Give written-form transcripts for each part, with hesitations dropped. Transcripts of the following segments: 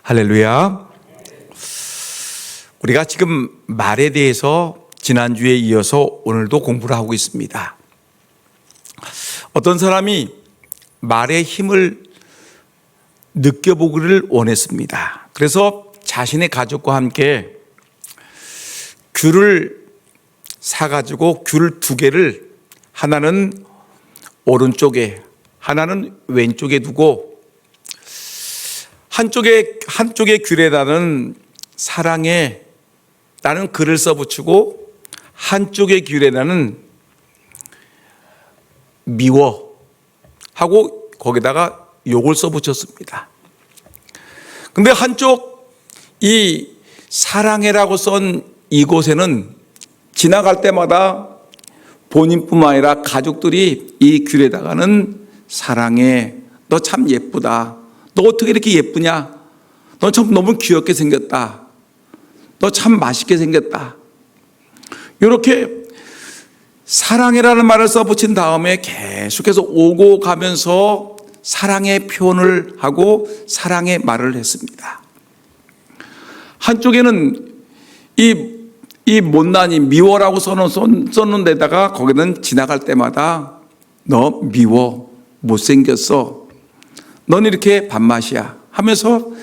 할렐루야. 우리가 지금 말에 대해서 지난주에 이어서 오늘도 공부를 하고 있습니다. 어떤 사람이 말의 힘을 느껴보기를 원했습니다. 그래서 자신의 가족과 함께 귤을 사가지고 귤 두 개를 하나는 오른쪽에 하나는 왼쪽에 두고 한쪽의 귤에다는 사랑해 라는 글을 써붙이고 한쪽의 귤에다는 미워 하고 거기다가 욕을 써붙였습니다. 근데 한쪽 이 사랑해라고 쓴 이곳에는 지나갈 때마다 본인뿐만 아니라 가족들이 이 귤에다가는 사랑해, 너 참 예쁘다, 너 어떻게 이렇게 예쁘냐, 너 참 너무 귀엽게 생겼다, 너 참 맛있게 생겼다, 이렇게 사랑해라는 말을 써붙인 다음에 계속해서 오고 가면서 사랑의 표현을 하고 사랑의 말을 했습니다. 한쪽에는 이 못난이 미워라고 써놓은 데다가 거기는 지나갈 때마다 너 미워, 못생겼어, 넌 이렇게 밥맛이야 하면서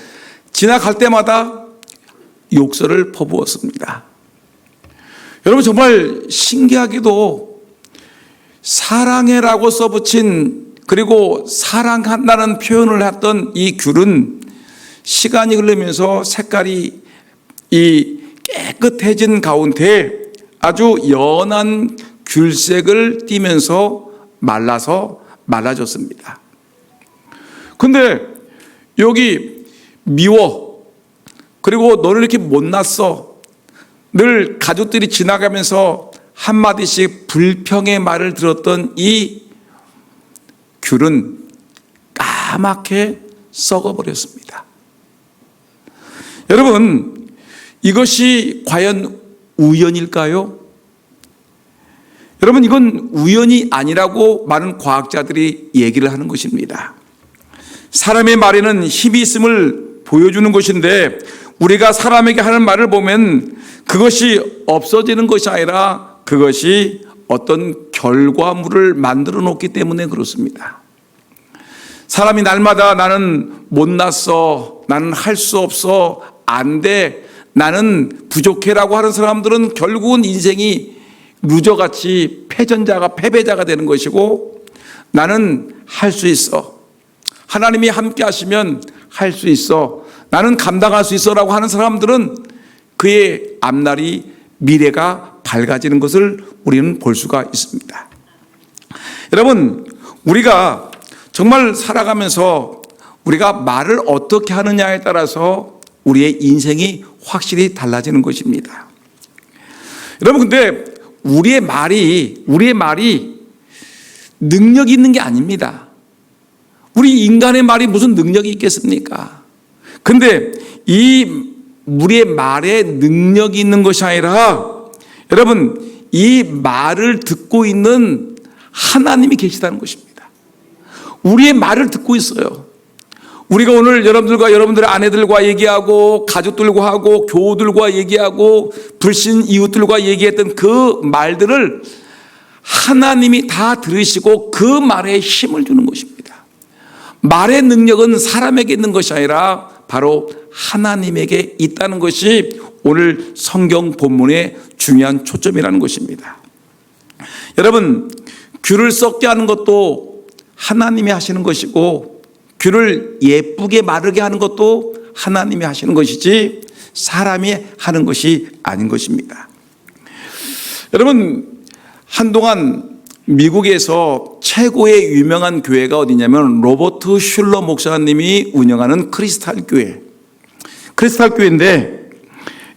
지나갈 때마다 욕설을 퍼부었습니다. 여러분, 정말 신기하게도 사랑해라고 써붙인, 그리고 사랑한다는 표현을 했던 이 귤은 시간이 흐르면서 색깔이 이 깨끗해진 가운데 아주 연한 귤색을 띠면서 말라졌습니다. 근데 여기 미워, 그리고 너는 이렇게 못났어, 늘 가족들이 지나가면서 한마디씩 불평의 말을 들었던 이 귤은 까맣게 썩어버렸습니다. 여러분, 이것이 과연 우연일까요? 여러분, 이건 우연이 아니라고 많은 과학자들이 얘기를 하는 것입니다. 사람의 말에는 힘이 있음을 보여주는 것인데, 우리가 사람에게 하는 말을 보면 그것이 없어지는 것이 아니라 그것이 어떤 결과물을 만들어 놓기 때문에 그렇습니다. 사람이 날마다 나는 못났어, 나는 할 수 없어, 안 돼, 나는 부족해라고 하는 사람들은 결국은 인생이 루저같이 패배자가 되는 것이고, 나는 할 수 있어, 하나님이 함께 하시면 할 수 있어, 나는 감당할 수 있어 라고 하는 사람들은 그의 앞날이, 미래가 밝아지는 것을 우리는 볼 수가 있습니다. 여러분, 우리가 정말 살아가면서 우리가 말을 어떻게 하느냐에 따라서 우리의 인생이 확실히 달라지는 것입니다. 여러분, 근데 우리의 말이 능력이 있는 게 아닙니다. 우리 인간의 말이 무슨 능력이 있겠습니까? 근데 이 우리의 말에 능력이 있는 것이 아니라, 여러분, 이 말을 듣고 있는 하나님이 계시다는 것입니다. 우리의 말을 듣고 있어요. 우리가 오늘 여러분들의 아내들과 얘기하고, 가족들과 하고, 교우들과 얘기하고, 불신 이웃들과 얘기했던 그 말들을 하나님이 다 들으시고 그 말에 힘을 주는 것입니다. 말의 능력은 사람에게 있는 것이 아니라 바로 하나님에게 있다는 것이 오늘 성경 본문의 중요한 초점이라는 것입니다. 여러분, 귤을 썩게 하는 것도 하나님이 하시는 것이고, 귤을 예쁘게 마르게 하는 것도 하나님이 하시는 것이지 사람이 하는 것이 아닌 것입니다. 여러분, 한동안 미국에서 최고의 유명한 교회가 어디냐면 로버트 슐러 목사님이 운영하는 크리스탈 교회인데,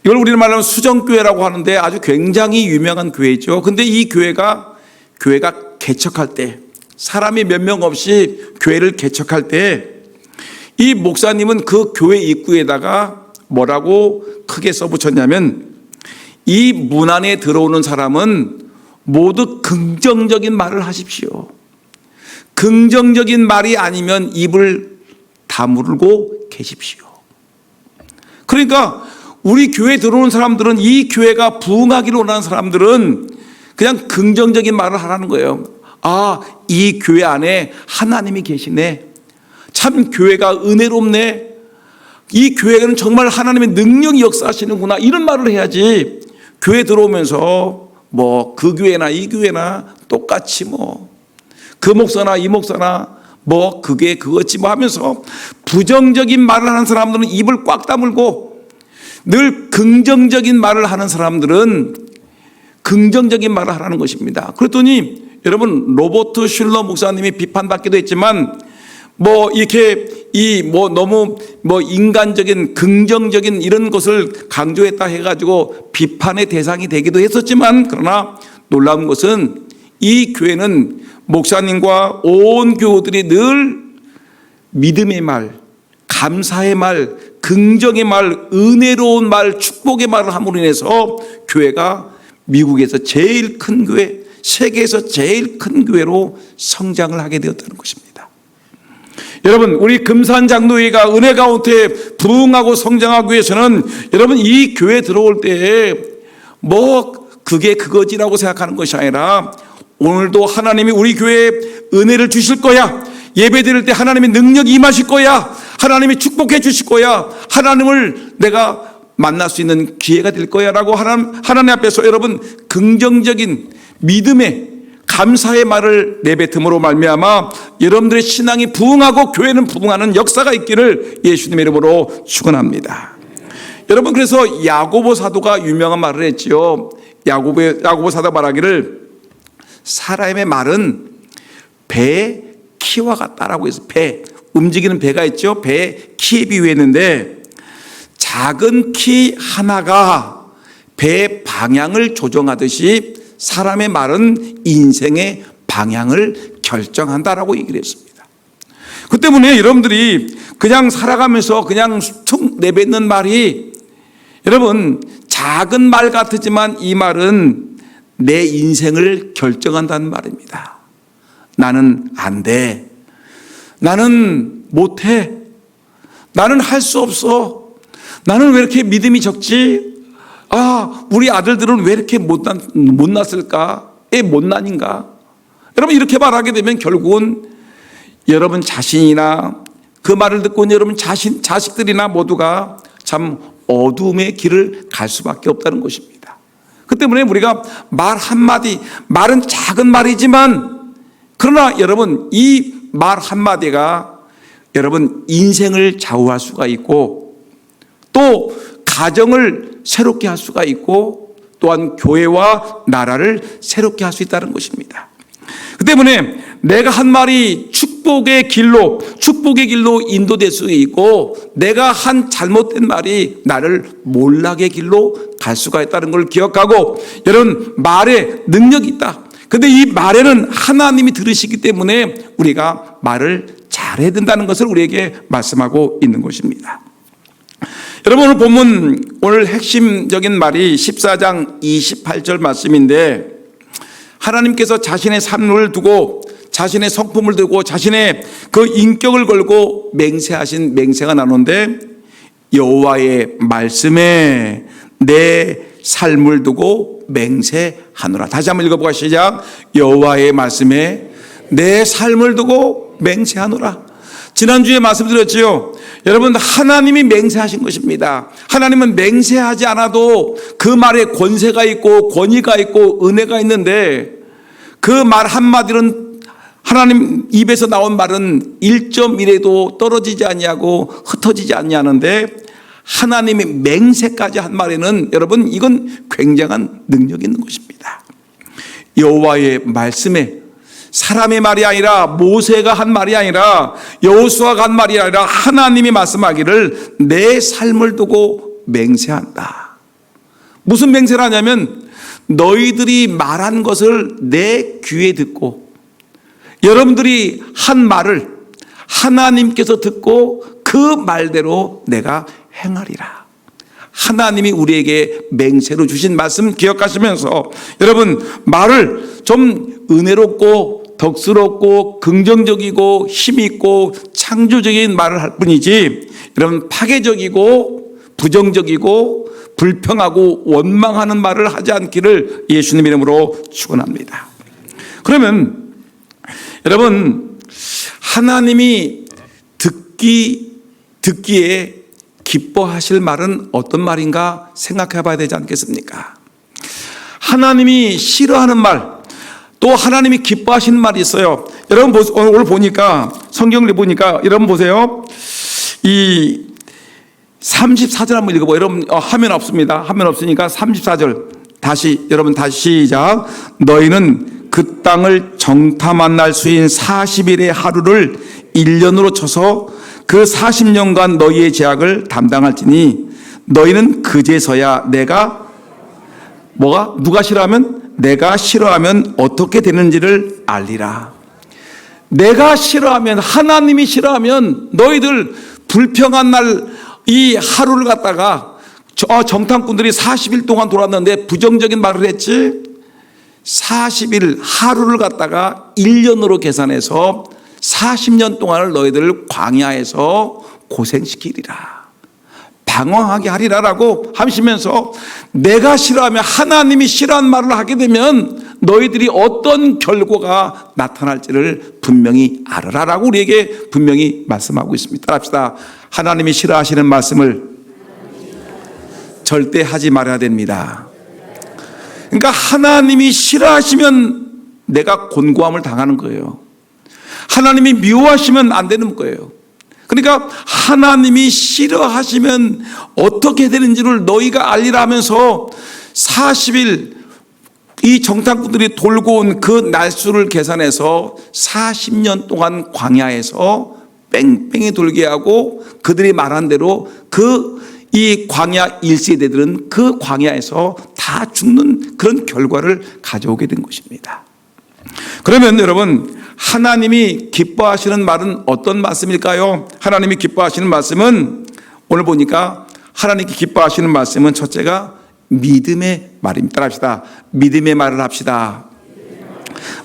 이걸 우리는 말하면 수정교회라고 하는데 아주 굉장히 유명한 교회죠. 근데 이 교회가 개척할 때, 사람이 몇 명 없이 교회를 개척할 때 이 목사님은 그 교회 입구에다가 뭐라고 크게 써붙였냐면, 이 문 안에 들어오는 사람은 모두 긍정적인 말을 하십시오. 긍정적인 말이 아니면 입을 다물고 계십시오. 그러니까 우리 교회에 들어오는 사람들은, 이 교회가 부흥하기를 원하는 사람들은 그냥 긍정적인 말을 하라는 거예요. 아, 이 교회 안에 하나님이 계시네. 참 교회가 은혜롭네. 이 교회는 정말 하나님의 능력이 역사하시는구나. 이런 말을 해야지, 교회 들어오면서 뭐 그 교회나 이 교회나 똑같이 뭐 그 목사나 이 목사나 뭐 그게 그거지 뭐 하면서 부정적인 말을 하는 사람들은 입을 꽉 다물고, 늘 긍정적인 말을 하는 사람들은 긍정적인 말을 하라는 것입니다. 그랬더니 여러분, 로버트 슐러 목사님이 비판받기도 했지만 뭐 이렇게 너무 인간적인 긍정적인 이런 것을 강조했다 해가지고 비판의 대상이 되기도 했었지만, 그러나 놀라운 것은 이 교회는 목사님과 온 교우들이 늘 믿음의 말, 감사의 말, 긍정의 말, 은혜로운 말, 축복의 말을 함으로 인해서 교회가 미국에서 제일 큰 교회, 세계에서 제일 큰 교회로 성장을 하게 되었다는 것입니다. 여러분, 우리 금산장로회가 은혜 가운데 부흥하고 성장하기 위해서는 여러분, 이 교회 들어올 때에 뭐 그게 그거지라고 생각하는 것이 아니라, 오늘도 하나님이 우리 교회에 은혜를 주실 거야, 예배 드릴 때 하나님의 능력이 임하실 거야, 하나님이 축복해 주실 거야, 하나님을 내가 만날 수 있는 기회가 될 거야 라고 하나님 앞에서 여러분 긍정적인 믿음의 감사의 말을 내뱉음으로 말미암아 여러분들의 신앙이 부흥하고 교회는 부흥하는 역사가 있기를 예수님의 이름으로 축원합니다. 여러분, 그래서 야고보 사도가 유명한 말을 했지요. 야고보 사도가 말하기를 사람의 말은 배의 키와 같다라고 해서, 배, 움직이는 배가 있죠. 배의 키에 비유했는데, 작은 키 하나가 배의 방향을 조정하듯이 사람의 말은 인생의 방향을 결정한다라고 얘기를 했습니다. 그 때문에 여러분들이 그냥 살아가면서 그냥 툭 내뱉는 말이, 여러분, 작은 말 같지만 이 말은 내 인생을 결정한다는 말입니다. 나는 안 돼. 나는 못해. 나는 할 수 없어. 나는 왜 이렇게 믿음이 적지? 아, 우리 아들들은 왜 이렇게 못났을까? 애 못난인가? 여러분, 이렇게 말하게 되면 결국은 여러분 자신이나 그 말을 듣고 있는 여러분 자식들이나 모두가 참 어두움의 길을 갈 수밖에 없다는 것입니다. 그 때문에 우리가 말 한마디, 말은 작은 말이지만, 그러나 여러분, 이 말 한마디가 여러분 인생을 좌우할 수가 있고, 또 가정을 새롭게 할 수가 있고, 또한 교회와 나라를 새롭게 할 수 있다는 것입니다. 그 때문에 내가 한 말이 축복의 길로 인도될 수 있고, 내가 한 잘못된 말이 나를 몰락의 길로 갈 수가 있다는 걸 기억하고, 여러분, 말에 능력이 있다. 근데 이 말에는 하나님이 들으시기 때문에 우리가 말을 잘해야 된다는 것을 우리에게 말씀하고 있는 것입니다. 여러분, 오늘 본문, 오늘 핵심적인 말이 14장 28절 말씀인데, 하나님께서 자신의 삶을 두고, 자신의 성품을 두고, 자신의 그 인격을 걸고 맹세하신 맹세가 나오는데, 여호와의 말씀에 내 삶을 두고 맹세하노라. 다시 한번 읽어보고 시작. 여호와의 말씀에 내 삶을 두고 맹세하노라. 지난주에 말씀드렸지요. 여러분, 하나님이 맹세하신 것입니다. 하나님은 맹세하지 않아도 그 말에 권세가 있고 권위가 있고 은혜가 있는데, 그 말 한마디는 하나님 입에서 나온 말은 1.1에도 떨어지지 아니하고 흩어지지 아니하는데, 하나님의 맹세까지 한 말에는 여러분, 이건 굉장한 능력이 있는 것입니다. 여호와의 말씀에, 사람의 말이 아니라, 모세가 한 말이 아니라, 여호수아가 한 말이 아니라 하나님이 말씀하기를 내 삶을 두고 맹세한다. 무슨 맹세를 하냐면, 너희들이 말한 것을 내 귀에 듣고, 여러분들이 한 말을 하나님께서 듣고 그 말대로 내가 행하리라. 하나님이 우리에게 맹세로 주신 말씀 기억하시면서, 여러분, 말을 좀 은혜롭고 덕스럽고 긍정적이고 힘있고 창조적인 말을 할 뿐이지, 여러분, 파괴적이고 부정적이고 불평하고 원망하는 말을 하지 않기를 예수님 이름으로 축원합니다. 그러면 여러분, 하나님이 듣기에 기뻐하실 말은 어떤 말인가 생각해 봐야 되지 않겠습니까? 하나님이 싫어하는 말, 또 하나님이 기뻐하시는 말이 있어요. 여러분 오늘 보니까, 성경을 보니까 여러분 보세요. 이 34절 한번 읽어봐요. 여러분 화면 없습니다. 화면 없으니까 34절 여러분 다시 시작. 너희는 그 땅을 정탐한 날 수인 40일의 하루를 1년으로 쳐서 그 40년간 너희의 죄악을 담당할지니 너희는 그제서야 누가 싫어하면 내가 싫어하면 어떻게 되는지를 알리라. 내가 싫어하면, 하나님이 싫어하면 너희들 불평한 날 이 하루를 갖다가 정탐꾼들이 40일 동안 돌았는데 부정적인 말을 했지. 40일 하루를 갖다가 1년으로 계산해서 40년 동안을 너희들을 광야에서 고생시키리라, 방황하게 하리라라고 하시면서, 내가 싫어하면, 하나님이 싫어하는 말을 하게 되면 너희들이 어떤 결과가 나타날지를 분명히 알아라라고 우리에게 분명히 말씀하고 있습니다. 따라합시다. 하나님이 싫어하시는 말씀을 절대 하지 말아야 됩니다. 그러니까 하나님이 싫어하시면 내가 곤고함을 당하는 거예요. 하나님이 미워하시면 안 되는 거예요. 그러니까 하나님이 싫어하시면 어떻게 되는지를 너희가 알리라 하면서 40일 이 정탐꾼들이 돌고 온 그 날수를 계산해서 40년 동안 광야에서 뺑뺑이 돌게 하고, 그들이 말한 대로 이 광야 1세대들은 그 광야에서 다 죽는 그런 결과를 가져오게 된 것입니다. 그러면 여러분, 하나님이 기뻐하시는 말은 어떤 말씀일까요? 하나님이 기뻐하시는 말씀은, 오늘 보니까 하나님께 기뻐하시는 말씀은 첫째가 믿음의 말입니다. 따라합시다. 믿음의 말을 합시다.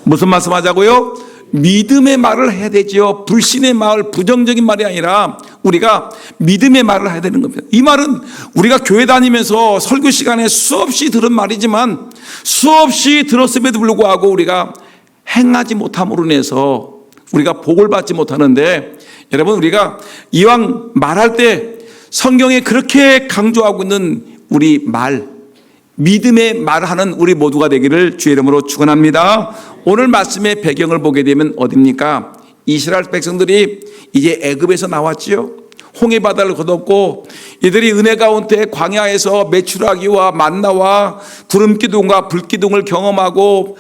무슨 말씀 하자고요? 믿음의 말을 해야 되지요. 불신의 말, 부정적인 말이 아니라 우리가 믿음의 말을 해야 되는 겁니다. 이 말은 우리가 교회 다니면서 설교 시간에 수없이 들은 말이지만, 수없이 들었음에도 불구하고 우리가 행하지 못함으로 인해서 우리가 복을 받지 못하는데, 여러분, 우리가 이왕 말할 때 성경에 그렇게 강조하고 있는 우리 믿음의 말하는 우리 모두가 되기를 주의 이름으로 축원합니다. 오늘 말씀의 배경을 보게 되면 어디입니까? 이스라엘 백성들이 이제 애굽에서 나왔지요. 홍해 바다를 건넜고, 이들이 은혜 가운데 광야에서 메추라기와 만나와 구름 기둥과 불 기둥을 경험하고,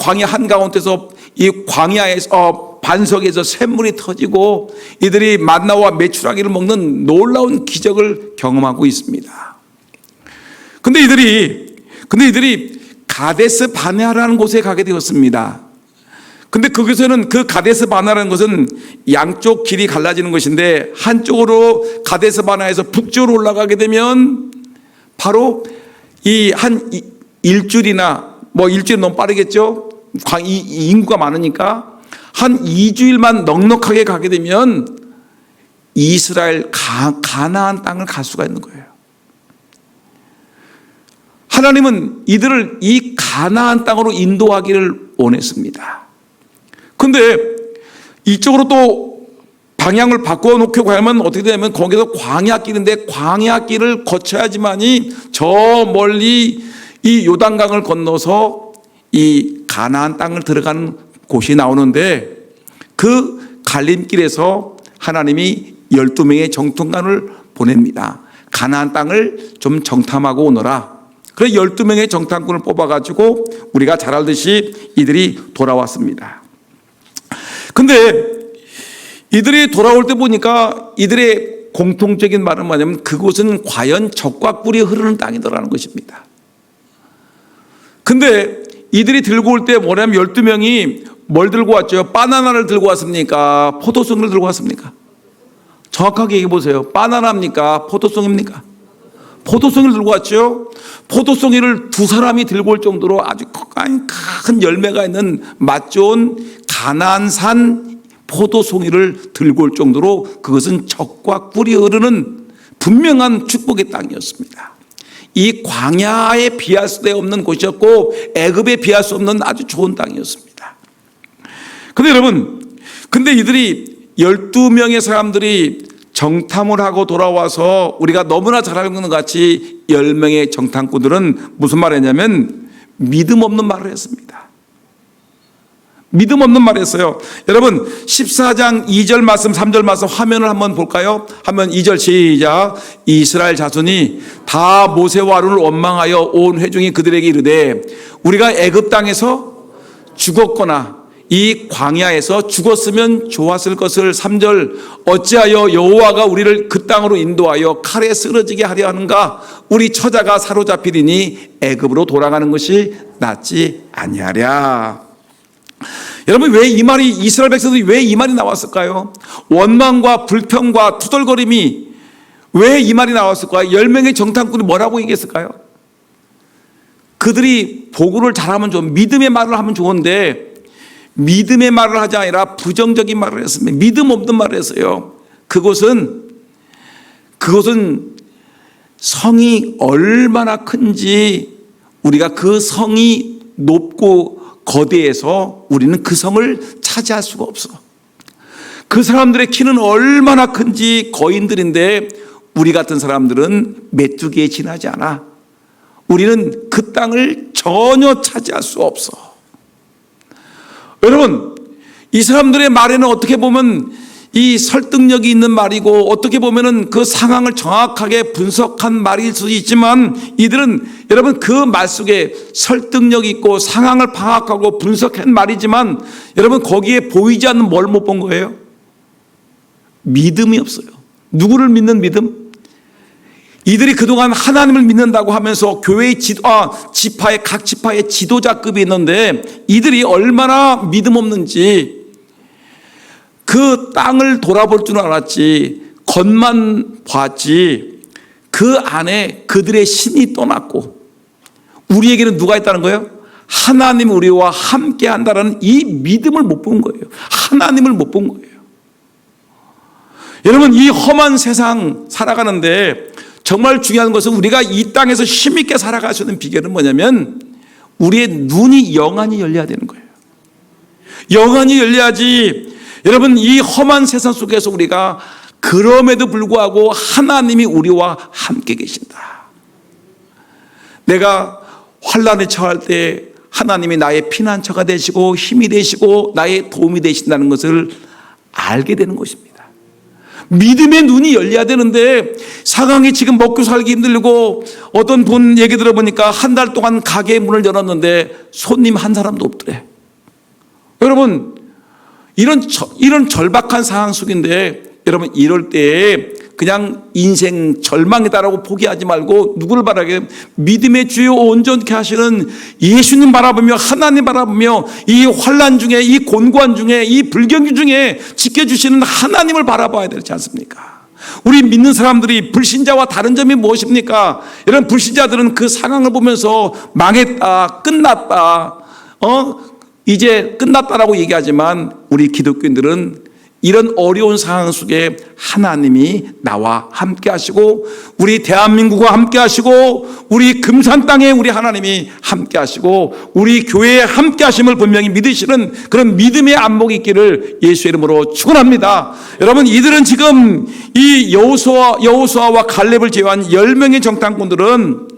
광야 한가운데서 이 광야에서 반석에서 샘물이 터지고 이들이 만나와 메추라기를 먹는 놀라운 기적을 경험하고 있습니다. 근데 이들이 가데스 바네아라는 곳에 가게 되었습니다. 근데 거기서는, 그 가데스 바네아라는 것은 양쪽 길이 갈라지는 것인데, 한쪽으로 가데스 바네아에서 북쪽으로 올라가게 되면 바로 한 일주일이나, 일주일 너무 빠르겠죠? 이 인구가 많으니까 한 2주일만 넉넉하게 가게 되면 이스라엘 가나안 땅을 갈 수가 있는 거예요. 하나님은 이들을 이 가나안 땅으로 인도하기를 원했습니다. 근데 이쪽으로 또 방향을 바꿔 놓고 가면 어떻게 되냐면, 거기서 광야길인데 광야길을 거쳐야지만이 저 멀리 이 요단강을 건너서 이 가나안 땅을 들어가는 곳이 나오는데, 그 갈림길에서 하나님이 12명의 정탐관을 보냅니다. 가나안 땅을 좀 정탐하고 오너라. 그래서 12명의 정탐꾼을 뽑아가지고 우리가 잘 알듯이 이들이 돌아왔습니다. 근데 이들이 돌아올 때 보니까 이들의 공통적인 말은 뭐냐면, 그곳은 과연 젖과 꿀이 흐르는 땅이더라는 것입니다. 근데 이들이 들고 올 때 뭐냐면, 12명이 뭘 들고 왔죠? 바나나를 들고 왔습니까? 포도송을 들고 왔습니까? 정확하게 얘기해 보세요. 바나나입니까? 포도송입니까? 포도송이를 들고 왔죠. 포도송이를 두 사람이 들고 올 정도로 아주 큰 열매가 있는 맛 좋은 가나안산 포도송이를 들고 올 정도로 그것은 젖과 꿀이 흐르는 분명한 축복의 땅이었습니다. 이 광야에 비할 수 없는 곳이었고 애굽에 비할 수 없는 아주 좋은 땅이었습니다. 근데 여러분, 이들이 12명의 사람들이 정탐을 하고 돌아와서 우리가 너무나 잘 알고 있는 것 같이 10명의 정탐꾼들은 무슨 말을 했냐면 믿음 없는 말을 했습니다. 믿음 없는 말을 했어요. 여러분 14장 2절 말씀 3절 말씀 화면을 한번 볼까요? 한번 2절 시작. 이스라엘 자손이 다 모세와 아론을 원망하여 온 회중이 그들에게 이르되 우리가 애굽 땅에서 죽었거나 이 광야에서 죽었으면 좋았을 것을 3절 어찌하여 여호와가 우리를 그 땅으로 인도하여 칼에 쓰러지게 하려 하는가? 우리 처자가 사로잡히리니 애굽으로 돌아가는 것이 낫지 아니하랴. 여러분, 왜 이 말이, 이스라엘 백성들이 왜 이 말이 나왔을까요? 원망과 불평과 투덜거림이 왜 이 말이 나왔을까요? 10명의 정탐꾼이 뭐라고 얘기했을까요? 그들이 보고를 잘하면 좋은, 믿음의 말을 하면 좋은데 믿음의 말을 하지 아니라 부정적인 말을 했습니다. 믿음 없는 말을 했어요. 그곳은 성이 얼마나 큰지 우리가 그 성이 높고 거대해서 우리는 그 성을 차지할 수가 없어. 그 사람들의 키는 얼마나 큰지 거인들인데 우리 같은 사람들은 메뚜기에 지나지 않아. 우리는 그 땅을 전혀 차지할 수 없어. 여러분, 이 사람들의 말에는 어떻게 보면 이 설득력이 있는 말이고 어떻게 보면은 그 상황을 정확하게 분석한 말일 수 있지만 이들은 여러분 그 말 속에 설득력 있고 상황을 파악하고 분석한 말이지만 여러분 거기에 보이지 않는 뭘 못 본 거예요? 믿음이 없어요. 누구를 믿는 믿음? 이들이 그동안 하나님을 믿는다고 하면서 교회의 각 지파의 지도자급이 있는데 이들이 얼마나 믿음 없는지 그 땅을 돌아볼 줄 알았지 겉만 봤지 그 안에 그들의 신이 떠났고 우리에게는 누가 있다는 거예요? 하나님 우리와 함께 한다는 이 믿음을 못 본 거예요. 하나님을 못 본 거예요. 여러분, 이 험한 세상 살아가는데 정말 중요한 것은 우리가 이 땅에서 힘있게 살아갈 수 있는 비결은 뭐냐면 우리의 눈이 영안이 열려야 되는 거예요. 영안이 열려야지. 여러분, 이 험한 세상 속에서 우리가 그럼에도 불구하고 하나님이 우리와 함께 계신다. 내가 환난에 처할 때 하나님이 나의 피난처가 되시고 힘이 되시고 나의 도움이 되신다는 것을 알게 되는 것입니다. 믿음의 눈이 열려야 되는데 상황이 지금 먹고 살기 힘들고 어떤 분 얘기 들어보니까 한 달 동안 가게 문을 열었는데 손님 한 사람도 없더래. 여러분, 이런 절박한 상황 속인데 여러분 이럴 때 그냥 인생 절망이다라고 포기하지 말고 누구를 바라게 믿음의 주요 온전케 하시는 예수님 바라보며 하나님 바라보며 이 환난 중에 이 곤고한 중에 이 불경기 중에 지켜주시는 하나님을 바라봐야 되지 않습니까? 우리 믿는 사람들이 불신자와 다른 점이 무엇입니까? 이런 불신자들은 그 상황을 보면서 망했다, 끝났다, 이제 끝났다라고 얘기하지만 우리 기독교인들은 이런 어려운 상황 속에 하나님이 나와 함께 하시고 우리 대한민국과 함께 하시고 우리 금산 땅에 우리 하나님이 함께 하시고 우리 교회에 함께 하심을 분명히 믿으시는 그런 믿음의 안목이 있기를 예수의 이름으로 축원합니다. 여러분, 이들은 지금 이 여호수아와 갈렙을 제외한 10명의 정탐꾼들은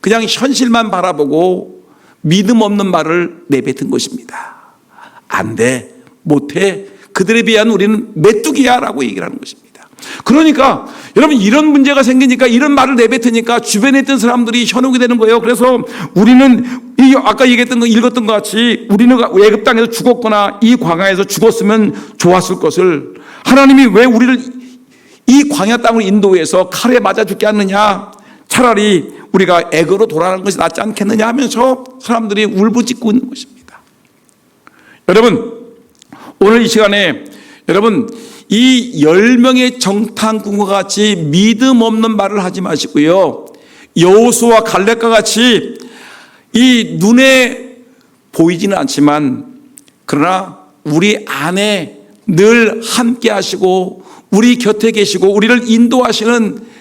그냥 현실만 바라보고 믿음 없는 말을 내뱉은 것입니다. 안 돼, 못해, 그들에 비하면 우리는 메뚜기야 라고 얘기를 하는 것입니다. 그러니까 여러분 이런 문제가 생기니까 이런 말을 내뱉으니까 주변에 있던 사람들이 현혹이 되는 거예요. 그래서 우리는 아까 얘기했던 거 읽었던 것 같이 우리는 애굽 땅에서 죽었거나 이 광야에서 죽었으면 좋았을 것을 하나님이 왜 우리를 이 광야 땅으로 인도해서 칼에 맞아 죽게 하느냐, 차라리 우리가 애굽으로 돌아가는 것이 낫지 않겠느냐 하면서 사람들이 울부짖고 있는 것입니다. 여러분, 오늘 이 시간에 여러분 이 10명의 정탐꾼과 같이 믿음 없는 말을 하지 마시고요, 여호수아와 갈렙과 같이 이 눈에 보이지는 않지만 그러나 우리 안에 늘 함께 하시고 우리 곁에 계시고 우리를 인도하시는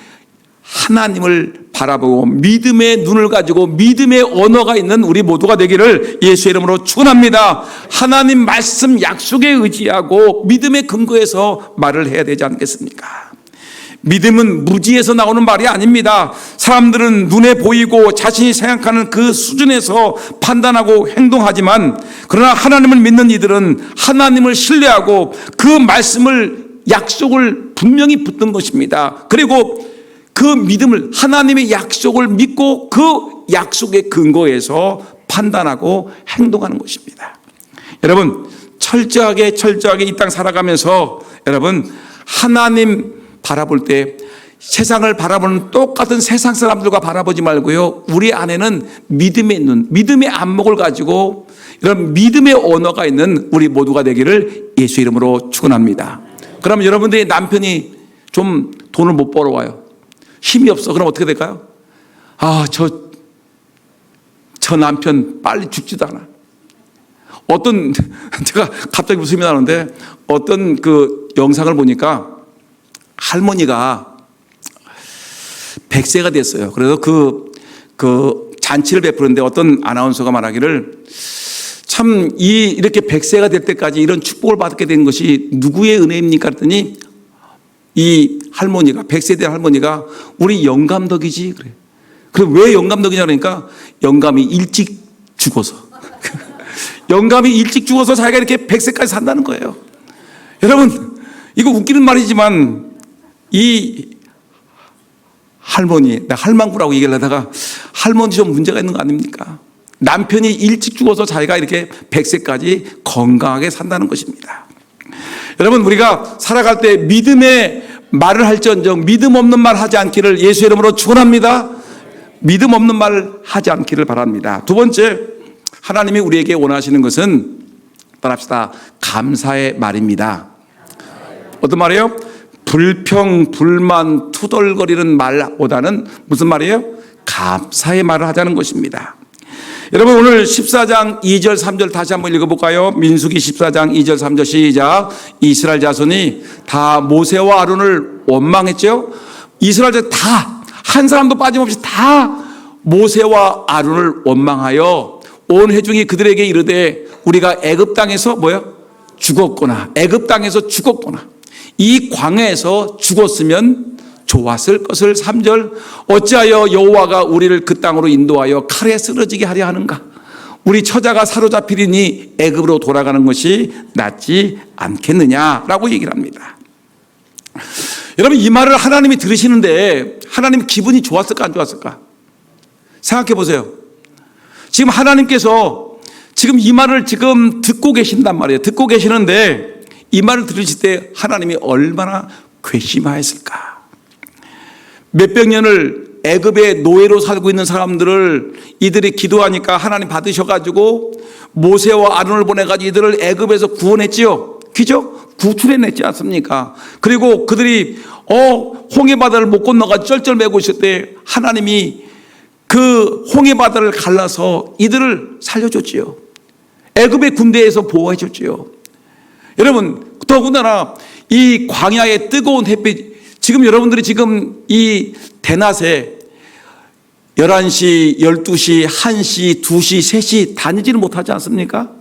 하나님을 바라보고 믿음의 눈을 가지고 믿음의 언어가 있는 우리 모두가 되기를 예수의 이름으로 축원합니다. 하나님 말씀 약속에 의지하고 믿음의 근거에서 말을 해야 되지 않겠습니까? 믿음은 무지에서 나오는 말이 아닙니다. 사람들은 눈에 보이고 자신이 생각하는 그 수준에서 판단하고 행동하지만, 그러나 하나님을 믿는 이들은 하나님을 신뢰하고 그 말씀을 약속을 분명히 붙든 것입니다. 그리고 그 믿음을, 하나님의 약속을 믿고 그 약속의 근거에서 판단하고 행동하는 것입니다. 여러분, 철저하게 이 땅 살아가면서 여러분, 하나님 바라볼 때 세상을 바라보는 똑같은 세상 사람들과 바라보지 말고요, 우리 안에는 믿음의 눈, 믿음의 안목을 가지고 이런 믿음의 언어가 있는 우리 모두가 되기를 예수 이름으로 축원합니다. 그러면 여러분들의 남편이 좀 돈을 못 벌어와요. 힘이 없어. 그럼 어떻게 될까요? 저 남편 빨리 죽지도 않아. 제가 갑자기 웃음이 나는데, 어떤 그 영상을 보니까 할머니가 100세가 됐어요. 그래서 그 잔치를 베푸는데 어떤 아나운서가 말하기를, 참 이렇게 100세가 될 때까지 이런 축복을 받게 된 것이 누구의 은혜입니까? 그랬더니 이 할머니가, 100세 된 할머니가 우리 영감덕이지 그래. 그래, 왜 영감덕이냐 그러니까 영감이 일찍 죽어서 영감이 일찍 죽어서 자기가 이렇게 100세까지 산다는 거예요. 여러분, 이거 웃기는 말이지만 이 할머니, 나 할망구라고 얘기를 하다가 할머니 좀 문제가 있는 거 아닙니까? 남편이 일찍 죽어서 자기가 이렇게 100세까지 건강하게 산다는 것입니다. 여러분, 우리가 살아갈 때 믿음의 말을 할지언정 믿음 없는 말 하지 않기를 예수 이름으로 축원합니다. 믿음 없는 말 하지 않기를 바랍니다. 두 번째, 하나님이 우리에게 원하시는 것은 따라합시다, 감사의 말입니다. 어떤 말이에요? 불평, 불만, 투덜거리는 말보다는 무슨 말이에요? 감사의 말을 하자는 것입니다. 여러분, 오늘 14장 2절 3절 다시 한번 읽어볼까요? 민수기 14장 2절 3절 시작. 이스라엘 자손이 다 모세와 아론을 원망했죠. 이스라엘 자손 다, 한 사람도 빠짐없이 다 모세와 아론을 원망하여 온 회중이 그들에게 이르되 우리가 애굽 땅에서 죽었구나. 애굽 땅에서 죽었구나. 이 광야에서 죽었으면 좋았을 것을. 3절, 어찌하여 여호와가 우리를 그 땅으로 인도하여 칼에 쓰러지게 하려 하는가? 우리 처자가 사로잡히리니 애굽으로 돌아가는 것이 낫지 않겠느냐라고 얘기를 합니다. 여러분, 이 말을 하나님이 들으시는데 하나님 기분이 좋았을까 안 좋았을까? 생각해 보세요. 지금 하나님께서 지금 이 말을 지금 듣고 계신단 말이에요. 듣고 계시는데 이 말을 들으실 때 하나님이 얼마나 괘씸하였을까? 몇백 년을 애굽의 노예로 살고 있는 사람들을 이들이 기도하니까 하나님 받으셔가지고 모세와 아론을 보내가지고 이들을 애굽에서 구원했지요. 그죠? 구출해냈지 않습니까? 그리고 그들이 홍해바다를 못 건너가 쩔쩔매고 있을 때 하나님이 그 홍해바다를 갈라서 이들을 살려줬지요. 애굽의 군대에서 보호해줬지요. 여러분, 더군다나 이 광야의 뜨거운 햇빛, 지금 여러분들이 지금 이 대낮에 11시, 12시, 1시, 2시, 3시 다니지는 못하지 않습니까?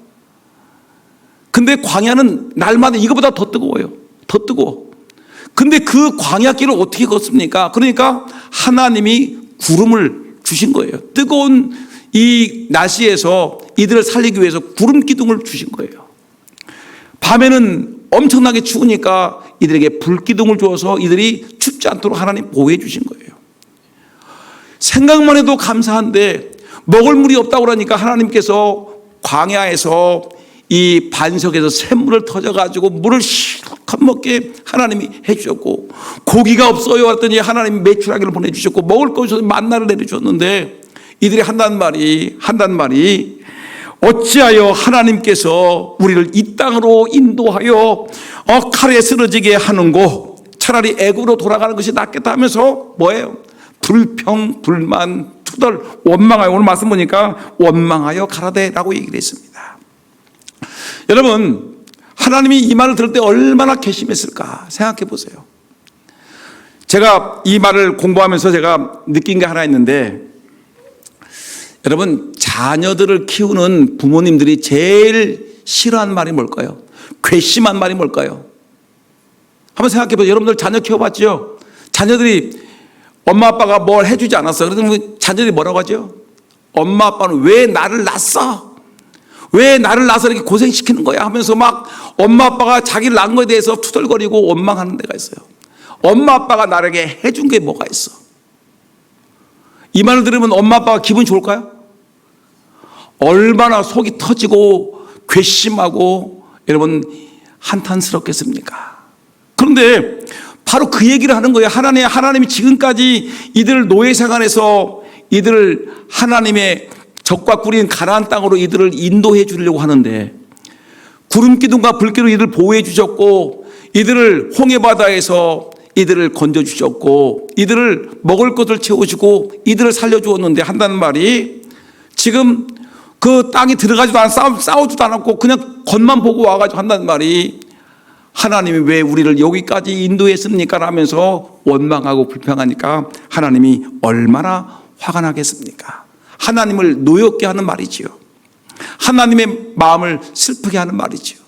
근데 광야는 날마다 이거보다 더 뜨거워요. 더 뜨거워. 근데 그 광야길을 어떻게 걷습니까? 그러니까 하나님이 구름을 주신 거예요. 뜨거운 이 날씨에서 이들을 살리기 위해서 구름 기둥을 주신 거예요. 밤에는 엄청나게 추우니까 이들에게 불기둥을 주어서 이들이 춥지 않도록 하나님 보호해 주신 거예요. 생각만 해도 감사한데 먹을 물이 없다고 그러니까 하나님께서 광야에서 이 반석에서 샘물을 터져가지고 물을 실컷 먹게 하나님이 해주셨고, 고기가 없어요 했더니 하나님이 메추라기를 보내주셨고, 먹을 것이 없어서 만나를 내려주셨는데 이들이 한단 말이 어찌하여 하나님께서 우리를 이 땅으로 인도하여 칼에 쓰러지게 하는고, 차라리 애굽으로 돌아가는 것이 낫겠다 하면서 뭐예요? 불평, 불만, 투덜, 원망하여, 오늘 말씀 보니까 원망하여 가라되라고 얘기를 했습니다. 여러분, 하나님이 이 말을 들을 때 얼마나 괘씸했을까 생각해 보세요. 제가 이 말을 공부하면서 제가 느낀 게 하나 있는데, 여러분, 자녀들을 키우는 부모님들이 제일 싫어하는 말이 뭘까요? 괘씸한 말이 뭘까요? 한번 생각해 보세요. 여러분들 자녀 키워봤죠? 자녀들이 엄마 아빠가 뭘 해주지 않았어. 그러면 자녀들이 뭐라고 하죠? 엄마 아빠는 왜 나를 낳았어? 왜 나를 낳아서 이렇게 고생시키는 거야? 하면서 막 엄마 아빠가 자기를 낳은 거에 대해서 투덜거리고 원망하는 데가 있어요. 엄마 아빠가 나에게 해준 게 뭐가 있어? 이 말을 들으면 엄마 아빠가 기분 좋을까요? 얼마나 속이 터지고 괘씸하고 여러분 한탄스럽겠습니까? 그런데 바로 그 얘기를 하는 거예요. 하나님이 지금까지 이들을 노예 생활에서 이들을 하나님의 적과 꿀인 가나안 땅으로 이들을 인도해 주려고 하는데, 구름 기둥과 불기로 이들을 보호해 주셨고, 이들을 홍해 바다에서 이들을 건져 주셨고, 이들을 먹을 것을 채워주고 이들을 살려 주었는데, 한다는 말이 지금 그 땅에 들어가지도 않고 싸우지도 않았고 그냥 겉만 보고 와가지고 한다는 말이, 하나님이 왜 우리를 여기까지 인도했습니까? 라면서 원망하고 불평하니까 하나님이 얼마나 화가 나겠습니까? 하나님을 노엽게 하는 말이지요. 하나님의 마음을 슬프게 하는 말이지요.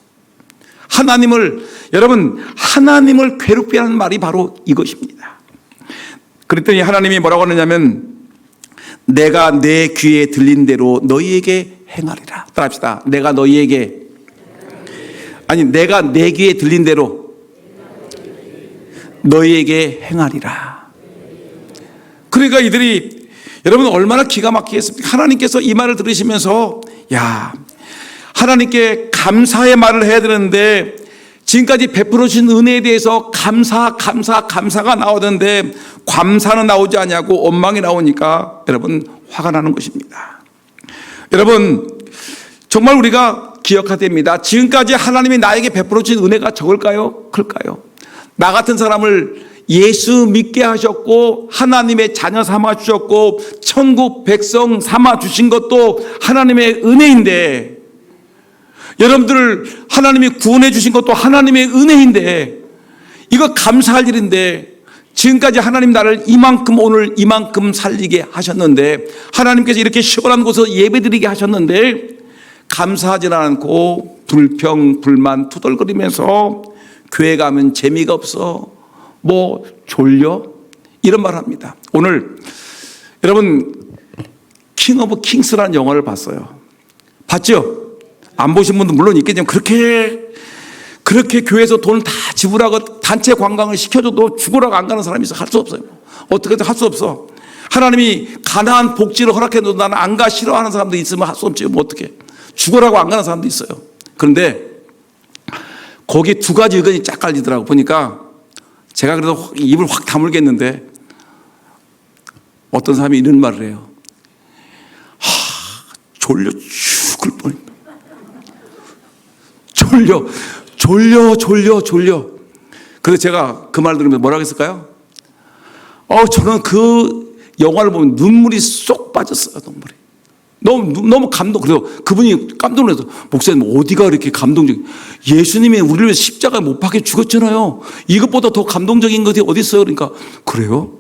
여러분, 하나님을 괴롭게 하는 말이 바로 이것입니다. 그랬더니 하나님이 뭐라고 하느냐면, 내가 내 귀에 들린 대로 너희에게 행하리라. 따라합시다. 내가 내 귀에 들린 대로 너희에게 행하리라. 그러니까 이들이, 여러분 얼마나 기가 막히겠습니까? 하나님께서 이 말을 들으시면서, 하나님께 감사의 말을 해야 되는데, 지금까지 베풀어 주신 은혜에 대해서 감사가 나오는데 감사는 나오지 않냐고 원망이 나오니까 여러분 화가 나는 것입니다. 여러분, 정말 우리가 기억해야 됩니다. 지금까지 하나님이 나에게 베풀어 주신 은혜가 적을까요? 클까요? 나 같은 사람을 예수 믿게 하셨고 하나님의 자녀 삼아 주셨고 천국 백성 삼아 주신 것도 하나님의 은혜인데, 여러분들을 하나님이 구원해 주신 것도 하나님의 은혜인데, 이거 감사할 일인데, 지금까지 하나님 나를 오늘 이만큼 살리게 하셨는데, 하나님께서 이렇게 시원한 곳에서 예배드리게 하셨는데 감사하지 않고 불평 불만 투덜거리면서 교회 가면 재미가 없어, 뭐 졸려, 이런 말을 합니다. 오늘 여러분 킹 오브 킹스라는 영화를 봤어요. 봤죠? 안 보신 분도 물론 있겠지만, 그렇게 교회에서 돈을 다 지불하고 단체 관광을 시켜줘도 죽으라고 안 가는 사람이 있어. 할 수 없어요. 어떻게든 할 수 없어. 하나님이 가나안 복지를 허락해도 나는 안 가 싫어하는 사람도 있으면 할 수 없지. 뭐 어떻게 죽으라고 안 가는 사람도 있어요. 그런데 거기 두 가지 의견이 쫙 갈리더라고. 보니까 제가 그래도 입을 확 다물겠는데, 어떤 사람이 이런 말을 해요. 졸려 죽을 뻔했다. 졸려. 그래서 제가 그 말 들으면서 뭐라고 했을까요? 저는 그 영화를 보면 눈물이 쏙 빠졌어요. 너무 감동. 그래서 그분이 깜짝 놀라서, 목사님 어디가 이렇게 감동적인, 예수님이 우리를 위해서 십자가에 못 박혀 죽었잖아요. 이것보다 더 감동적인 것이 어디 있어요? 그러니까, 그래요?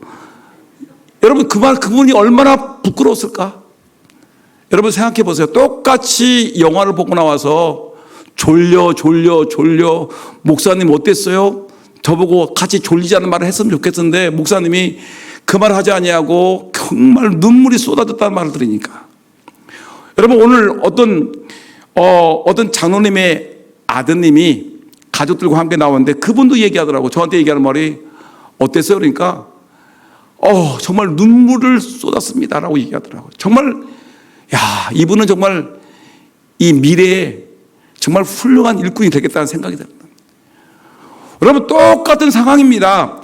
여러분 그분이 얼마나 부끄러웠을까? 여러분 생각해 보세요. 똑같이 영화를 보고 나와서 졸려. 목사님 어땠어요? 저보고 같이 졸리지 않은 말을 했으면 좋겠는데 목사님이 그 말을 하지 아니하고 정말 눈물이 쏟아졌다는 말을 들으니까. 여러분 오늘 어떤 장로님의 아드님이 가족들과 함께 나왔는데 그분도 얘기하더라고. 저한테 얘기하는 말이 어땠어요? 그러니까 정말 눈물을 쏟았습니다라고 얘기하더라고요. 정말 이분은 정말 이 미래에 정말 훌륭한 일꾼이 되겠다는 생각이 듭니다. 여러분 똑같은 상황입니다.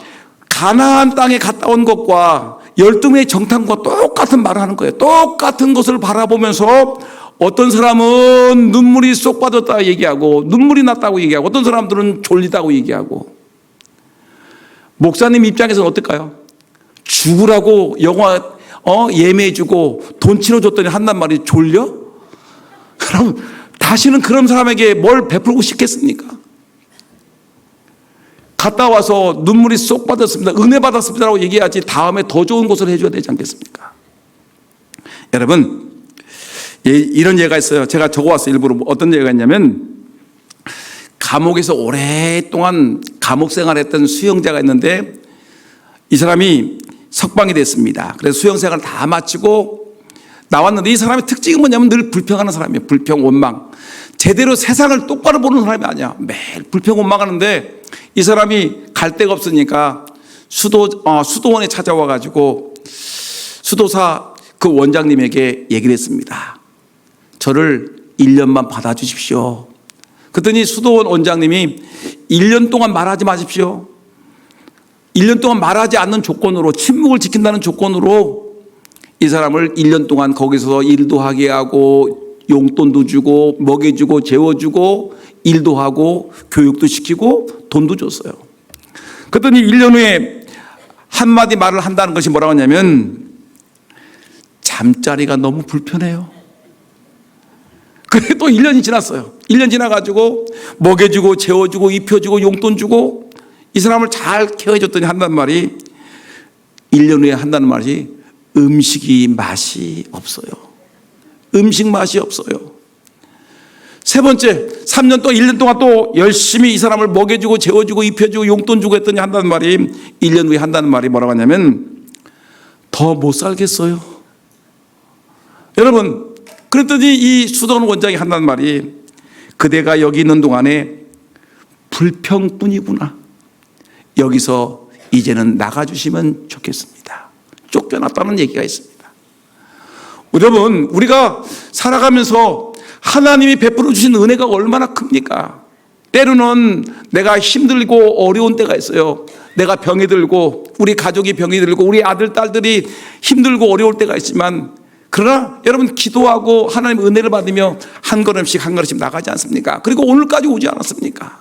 가나안 땅에 갔다 온 것과 12명의 정탐과 똑같은 말을 하는 거예요. 똑같은 것을 바라보면서 어떤 사람은 눈물이 쏙 빠졌다 얘기하고 눈물이 났다고 얘기하고, 어떤 사람들은 졸리다고 얘기하고. 목사님 입장에서는 어떨까요? 죽으라고 영화 예매해주고 돈 치러줬더니 한단 말이 졸려? 그럼 다시는 그런 사람에게 뭘 베풀고 싶겠습니까? 갔다 와서 눈물이 쏙 빠졌습니다, 은혜 받았습니다라고 얘기하지 다음에 더 좋은 것을 해줘야 되지 않겠습니까? 여러분, 이런 예가 있어요. 제가 적어왔어요. 일부러. 어떤 예가 있냐면, 감옥에서 오랫동안 감옥 생활했던 수용자가 있는데 이 사람이 석방이 됐습니다. 그래서 수용 생활을 다 마치고 나왔는데 이 사람의 특징이 뭐냐면 늘 불평하는 사람이에요. 불평, 원망. 제대로 세상을 똑바로 보는 사람이 아니야. 매일 불평, 원망하는데 이 사람이 갈 데가 없으니까 수도원에 찾아와가지고 수도사 그 원장님에게 얘기를 했습니다. 저를 1년만 받아주십시오. 그랬더니 수도원 원장님이 1년 동안 말하지 마십시오. 1년 동안 말하지 않는 조건으로, 침묵을 지킨다는 조건으로 이 사람을 1년 동안 거기서 일도 하게 하고 용돈도 주고 먹여주고 재워주고 일도 하고 교육도 시키고 돈도 줬어요. 그랬더니 1년 후에 한마디 말을 한다는 것이 뭐라고 하냐면, 잠자리가 너무 불편해요. 그래 또 1년이 지났어요. 1년 지나가지고 먹여주고 재워주고 입혀주고 용돈 주고 이 사람을 잘 케어해줬더니 한단 말이, 1년 후에 한다는 말이, 음식이 맛이 없어요. 음식 맛이 없어요. 세 번째, 3년 또 1년 동안 또 열심히 이 사람을 먹여주고 재워주고 입혀주고 용돈 주고 했더니 한다는 말이, 1년 후에 한다는 말이 뭐라고 하냐면, 더 못 살겠어요. 여러분, 그랬더니 이 수도원 원장이 한다는 말이, 그대가 여기 있는 동안에 불평뿐이구나. 여기서 이제는 나가주시면 좋겠습니다. 쫓겨났다는 얘기가 있습니다. 여러분, 우리가 살아가면서 하나님이 베풀어 주신 은혜가 얼마나 큽니까? 때로는 내가 힘들고 어려운 때가 있어요. 내가 병이 들고 우리 가족이 병이 들고 우리 아들 딸들이 힘들고 어려울 때가 있지만, 그러나 여러분 기도하고 하나님의 은혜를 받으며 한 걸음씩 한 걸음씩 나가지 않습니까? 그리고 오늘까지 오지 않았습니까?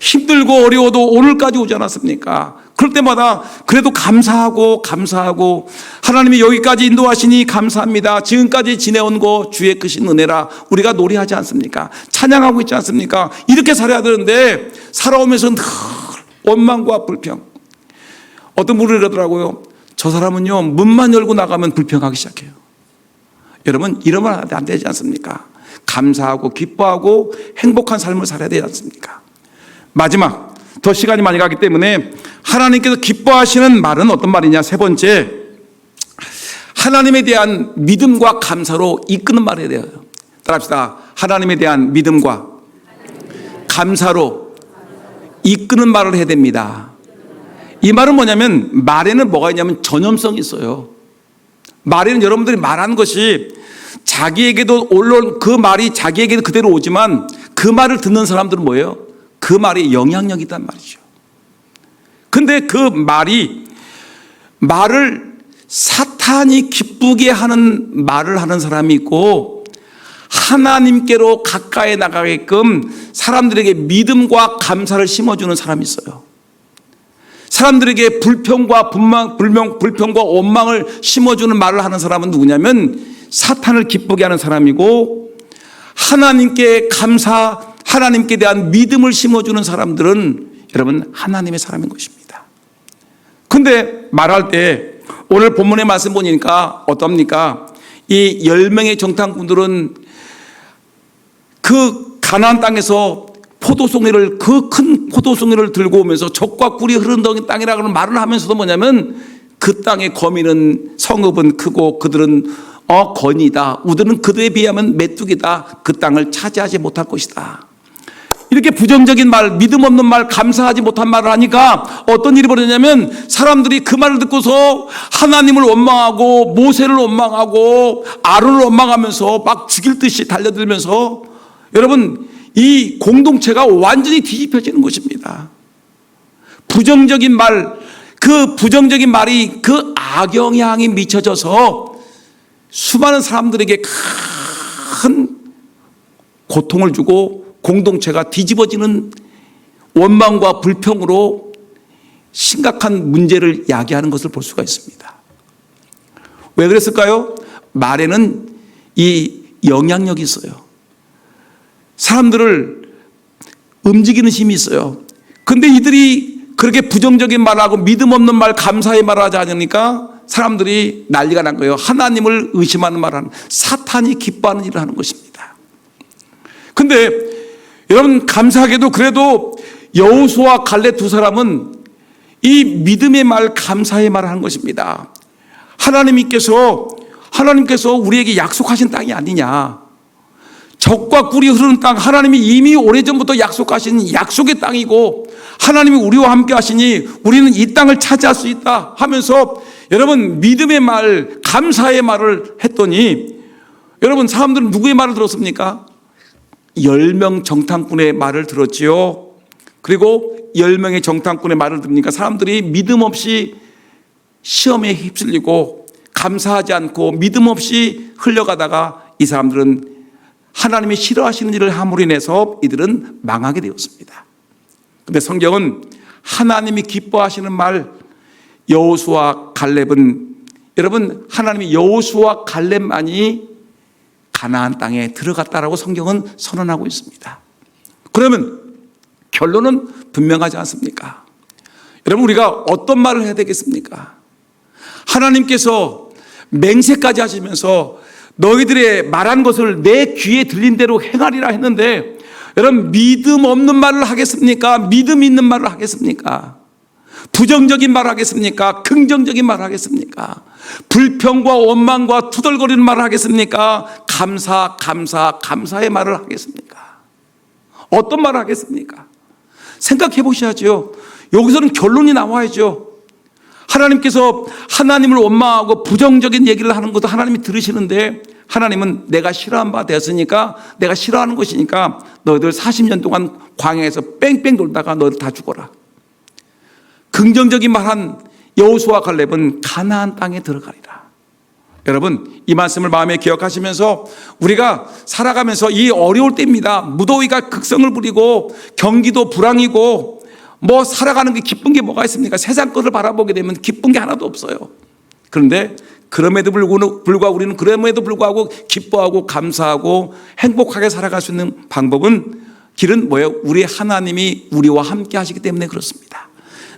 힘들고 어려워도 오늘까지 오지 않았습니까? 그럴 때마다 그래도 감사하고 하나님이 여기까지 인도하시니 감사합니다. 지금까지 지내온 거 주의 크신 은혜라 우리가 노래하지 않습니까? 찬양하고 있지 않습니까? 이렇게 살아야 되는데 살아오면서 늘 원망과 불평. 어떤 분이 그러더라고요. 저 사람은요, 문만 열고 나가면 불평하기 시작해요. 여러분, 이러면 안 되지 않습니까? 감사하고 기뻐하고 행복한 삶을 살아야 되지 않습니까? 마지막, 더 시간이 많이 가기 때문에 하나님께서 기뻐하시는 말은 어떤 말이냐? 세 번째, 하나님에 대한 믿음과 감사로 이끄는 말이 돼요. 따라합시다. 하나님에 대한 믿음과 감사로 이끄는 말을 해야 됩니다. 이 말은 뭐냐면, 말에는 뭐가 있냐면 전염성이 있어요. 말에는 여러분들이 말하는 것이 자기에게도 올라온 그 말이 자기에게도 그대로 오지만 그 말을 듣는 사람들은 뭐예요? 그 말이 영향력이 있단 말이죠. 근데 그 말을 사탄이 기쁘게 하는 말을 하는 사람이 있고, 하나님께로 가까이 나가게끔 사람들에게 믿음과 감사를 심어주는 사람이 있어요. 사람들에게 불평과 불평과 원망을 심어주는 말을 하는 사람은 누구냐면 사탄을 기쁘게 하는 사람이고, 하나님께 하나님께 대한 믿음을 심어주는 사람들은 여러분 하나님의 사람인 것입니다. 근데 말할 때 오늘 본문의 말씀 보니까 어떻습니까? 이 10명의 정탐꾼들은 그 가나안 땅에서 포도송이를, 그 큰 포도송이를 들고 오면서 적과 꿀이 흐르는 땅이라고 말을 하면서도 뭐냐면, 그 땅의 거민은 성읍은 크고 그들은 건이다. 우들은 그들에 비하면 메뚜기다. 그 땅을 차지하지 못할 것이다. 이렇게 부정적인 말, 믿음 없는 말, 감사하지 못한 말을 하니까 어떤 일이 벌어졌냐면, 사람들이 그 말을 듣고서 하나님을 원망하고 모세를 원망하고 아론을 원망하면서 막 죽일 듯이 달려들면서, 여러분 이 공동체가 완전히 뒤집혀지는 것입니다. 부정적인 말, 그 부정적인 말이 그 악영향이 미쳐져서 수많은 사람들에게 큰 고통을 주고 공동체가 뒤집어지는 원망과 불평으로 심각한 문제를 야기하는 것을 볼 수가 있습니다. 왜 그랬을까요? 말에는 이 영향력이 있어요. 사람들을 움직이는 힘이 있어요. 근데 이들이 그렇게 부정적인 말하고 믿음 없는 말, 감사의 말을 하지 않으니까 사람들이 난리가 난 거예요. 하나님을 의심하는 말을 하는, 사탄이 기뻐하는 일을 하는 것입니다. 근데 여러분, 감사하게도 그래도 여호수아와 갈렙 두 사람은 이 믿음의 말, 감사의 말을 하는 것입니다. 하나님께서 우리에게 약속하신 땅이 아니냐. 적과 꿀이 흐르는 땅, 하나님이 이미 오래전부터 약속하신 약속의 땅이고 하나님이 우리와 함께 하시니 우리는 이 땅을 차지할 수 있다 하면서 여러분, 믿음의 말, 감사의 말을 했더니 여러분, 사람들은 누구의 말을 들었습니까? 10명 정탐꾼의 말을 들었지요. 그리고 10명의 정탐꾼의 말을 들으니까 사람들이 믿음 없이 시험에 휩쓸리고 감사하지 않고 믿음 없이 흘러가다가 이 사람들은 하나님이 싫어하시는 일을 함으로 인해서 이들은 망하게 되었습니다. 그런데 성경은 하나님이 기뻐하시는 말, 여호수아와 갈렙은, 여러분, 하나님이 여호수아와 갈렙만이 가나안 땅에 들어갔다라고 성경은 선언하고 있습니다. 그러면 결론은 분명하지 않습니까? 여러분, 우리가 어떤 말을 해야 되겠습니까? 하나님께서 맹세까지 하시면서 너희들의 말한 것을 내 귀에 들린 대로 행하리라 했는데, 여러분, 믿음 없는 말을 하겠습니까? 믿음 있는 말을 하겠습니까? 부정적인 말을 하겠습니까? 긍정적인 말을 하겠습니까? 불평과 원망과 투덜거리는 말을 하겠습니까? 감사의 말을 하겠습니까? 어떤 말을 하겠습니까? 생각해 보셔야죠. 여기서는 결론이 나와야죠. 하나님께서 하나님을 원망하고 부정적인 얘기를 하는 것도 하나님이 들으시는데, 하나님은 내가 싫어한 바 되었으니까, 내가 싫어하는 것이니까 너희들 40년 동안 광야에서 뺑뺑 돌다가 너희들 다 죽어라. 긍정적인 말한 여호수아와 갈렙은 가나안 땅에 들어가리라. 여러분, 이 말씀을 마음에 기억하시면서 우리가 살아가면서 이 어려울 때입니다. 무더위가 극성을 부리고 경기도 불황이고 살아가는 게 기쁜 게 뭐가 있습니까? 세상 것을 바라보게 되면 기쁜 게 하나도 없어요. 그런데 그럼에도 불구하고 우리는 그럼에도 불구하고 기뻐하고 감사하고 행복하게 살아갈 수 있는 길은 뭐예요? 우리 하나님이 우리와 함께 하시기 때문에 그렇습니다.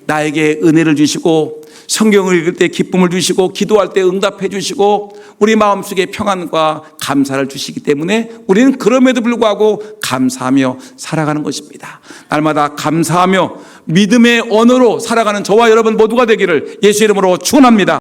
나에게 은혜를 주시고 성경을 읽을 때 기쁨을 주시고 기도할 때 응답해 주시고 우리 마음속에 평안과 감사를 주시기 때문에 우리는 그럼에도 불구하고 감사하며 살아가는 것입니다. 날마다 감사하며 믿음의 언어로 살아가는 저와 여러분 모두가 되기를 예수 이름으로 축원합니다.